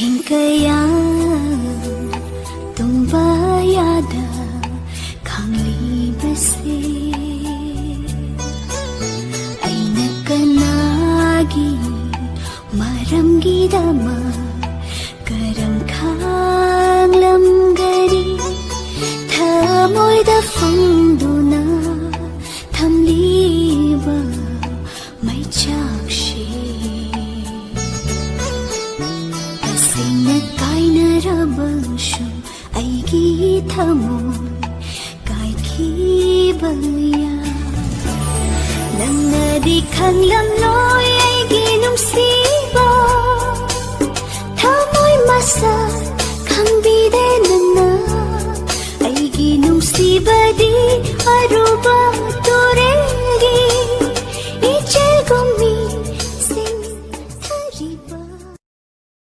kaya tumbayada kanglibase ay nagkanagi maramgidama karamkhang lamgari thamoida fangduna thamliba mai chakshi tasina kainarabashu aigi thamoy kaikhibaya nangadi khanglamloi aigi nungsiba thamoy masa khangbide nana aigi nungsibadi aruba toregi ichegumi sing thariba